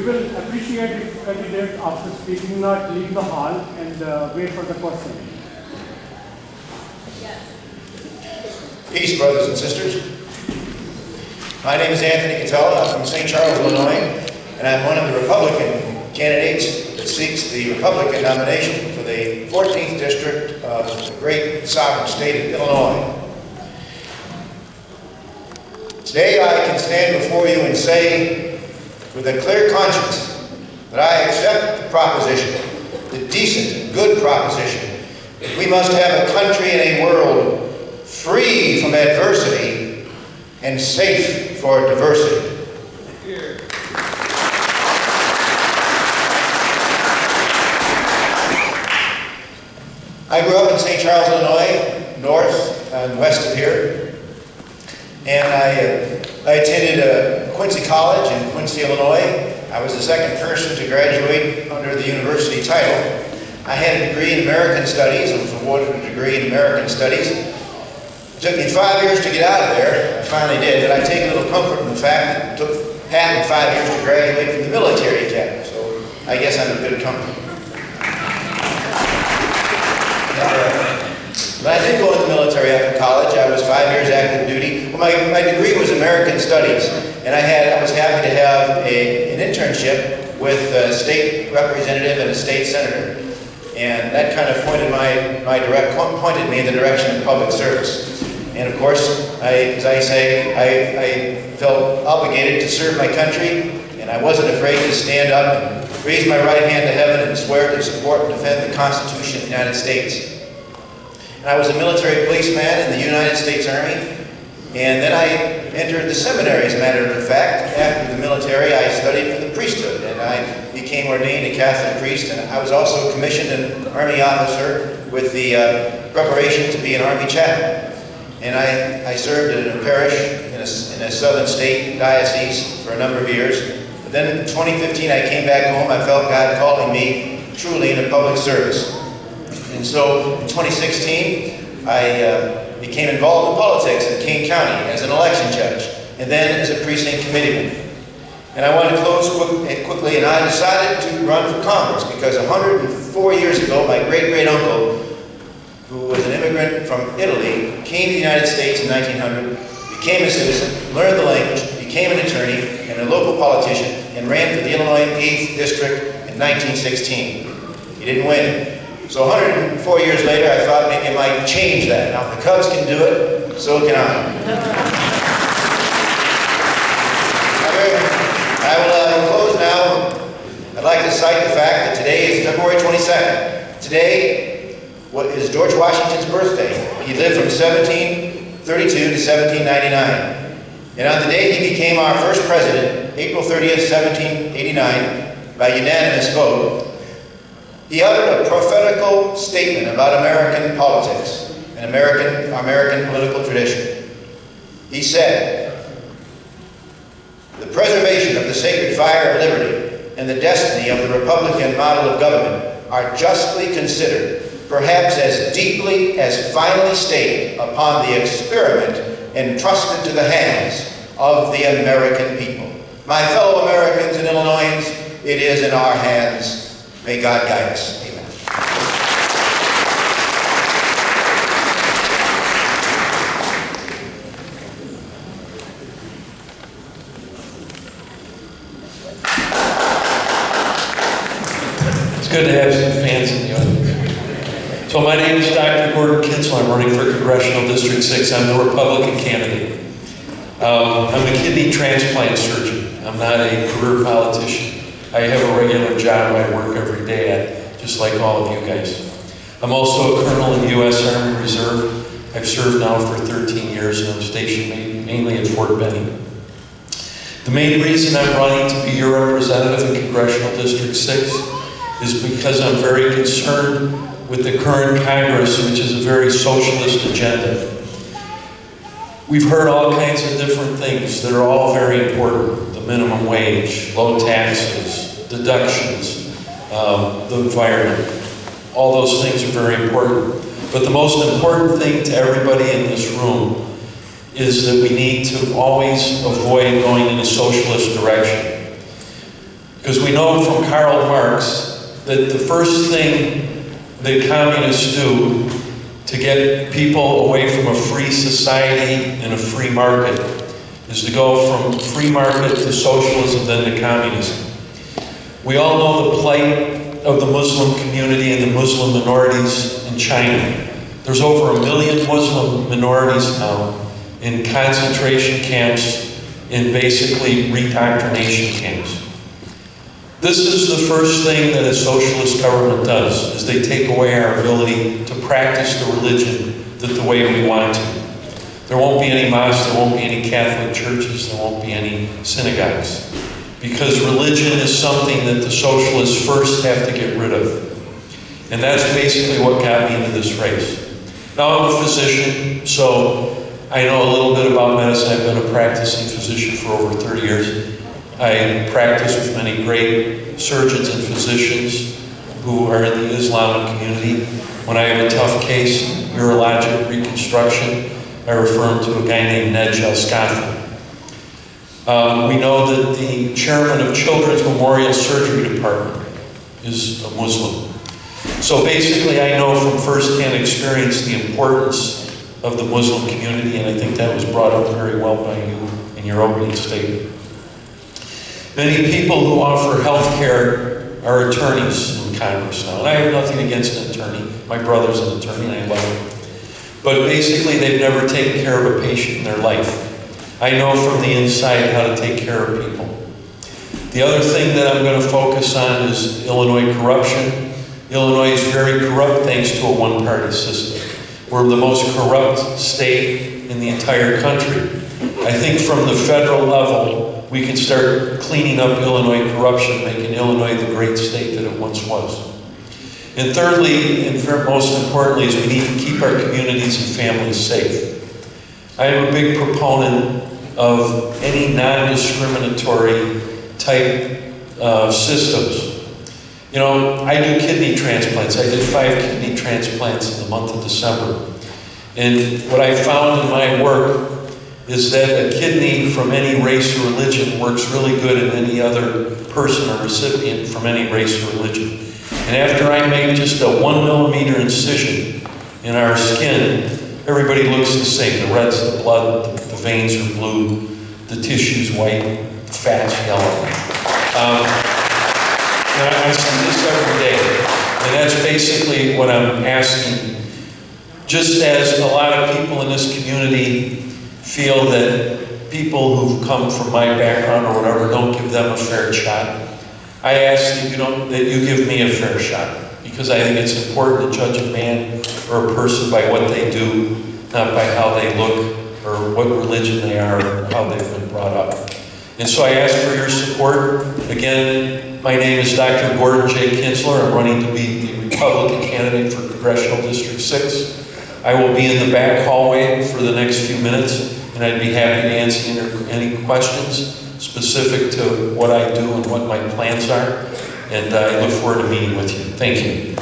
will appreciate if candidates after speaking not leave the hall and wait for the question. Peace, brothers and sisters. My name is Anthony Catella. I'm from St. Charles, Illinois, and I'm one of the Republican candidates that seeks the Republican nomination for the 14th District of the great sovereign state of Illinois. Today I can stand before you and say with a clear conscience that I accept the proposition, the decent, good proposition, that we must have a country and a world free from adversity and safe for diversity. I grew up in St. Charles, Illinois, north and west of here, and I attended Quincy College in Quincy, Illinois. I was the second person to graduate under the university title. I had a degree in American Studies. I was awarded a degree in American Studies. It took me 5 years to get out of there. I finally did, but I take a little comfort in the fact that it took Pat 5 years to graduate from the military academy, so I guess I'm a good company. When I did go in the military after college, I was 5 years active duty. Well, my degree was American Studies, and I was happy to have an internship with a state representative and a state senator. And that kind of pointed me in the direction of public service. And of course, as I say, I felt obligated to serve my country, and I wasn't afraid to stand up and raise my right hand to heaven and swear to support and defend the Constitution of the United States. And I was a military policeman in the United States Army, and then I entered the seminary, as a matter of fact. After the military, I studied for the priesthood, and I became ordained a Catholic priest, and I was also commissioned an Army officer with the preparation to be an Army chaplain. And I served in a parish in a southern state diocese for a number of years. But then in 2015, I came back home. I felt God calling me truly into public service. And so in 2016, I became involved in politics in King County as an election judge, and then as a precinct committeeman. And I want to close quickly, and I decided to run for Congress because 104 years ago, my great-great-uncle, who was an immigrant from Italy, came to the United States in 1900, became a citizen, learned the language, became an attorney and a local politician, and ran for the Illinois 8th District in 1916. He didn't win. So 104 years later, I thought maybe I might change that. Now, if the Cubs can do it, so can I. I will close now. I'd like to cite the fact that today is February 22nd. Today is George Washington's birthday. He lived from 1732 to 1799. And on the day he became our first president, April 30th, 1789, by unanimous vote, he uttered a prophetical statement about American politics and American political tradition. He said, "The preservation of the sacred fire of liberty and the destiny of the Republican model of government are justly considered, perhaps as deeply as finally staked upon the experiment entrusted to the hands of the American people." My fellow Americans and Illinoisans, it is in our hands. May God guide us. Amen. It's good to have some fans in the audience. So my name is Dr. Gordon Kinsel. I'm running for Congressional District 6. I'm the Republican candidate. I'm a kidney transplant surgeon. I'm not a career politician. I have a regular job I work every day at, just like all of you guys. I'm also a colonel in the U.S. Army Reserve. I've served now for 13 years, and I'm stationed mainly at Fort Benning. The main reason I'm running to be your representative in Congressional District 6 is because I'm very concerned with the current Congress, which is a very socialist agenda. We've heard all kinds of different things that are all very important. The minimum wage, low taxes, deductions, the environment. All those things are very important. But the most important thing to everybody in this room is that we need to always avoid going in a socialist direction. Because we know from Karl Marx that the first thing that communists do to get people away from a free society and a free market is to go from free market to socialism, then to communism. We all know the plight of the Muslim community and the Muslim minorities in China. There's over 1 million Muslim minorities now in concentration camps and basically redoctrination camps. This is the first thing that a socialist government does, is they take away our ability to practice the religion the way we want to. There won't be any mosques, there won't be any Catholic churches, there won't be any synagogues. Because religion is something that the socialists first have to get rid of. And that's basically what got me into this race. Now I'm a physician, so I know a little bit about medicine. I've been a practicing physician for over 30 years. I practice with many great surgeons and physicians who are in the Islamic community. When I have a tough case, urologic reconstruction, I refer them to a guy named Ned Jalskafi. We know that the chairman of Children's Memorial Surgery Department is a Muslim. So basically I know from firsthand experience the importance of the Muslim community, and I think that was brought up very well by you in your opening statement. Many people who offer health care are attorneys in Congress now, and I have nothing against an attorney. My brother's an attorney and I love him. But basically they've never taken care of a patient in their life. I know from the inside how to take care of people. The other thing that I'm going to focus on is Illinois corruption. Illinois is very corrupt thanks to a one-party system. We're the most corrupt state in the entire country. I think from the federal level, we can start cleaning up Illinois corruption, making Illinois the great state that it once was. And thirdly, and most importantly, is we need to keep our communities and families safe. I am a big proponent of any non-discriminatory type systems. You know, I do kidney transplants. I did 5 kidney transplants in the month of December. And what I found in my work is that a kidney from any race or religion works really good in any other person or recipient from any race or religion. And after I make just a 1 millimeter incision in our skin, everybody looks the same. The red's the blood, the veins are blue, the tissue's white, the fat's yellow. I see this every day, and that's basically what I'm asking. Just as a lot of people in this community feel that people who've come from my background or whatever don't give them a fair shot, I ask that you give me a fair shot, because I think it's important to judge a man or a person by what they do, not by how they look or what religion they are or how they've been brought up. And so I ask for your support. Again, my name is Dr. Gordon J. Kinsler. I'm running to be the Republican candidate for Congressional District 6. I will be in the back hallway for the next few minutes, and I'd be happy to answer any questions specific to what I do and what my plans are. And I look forward to meeting with you. Thank you.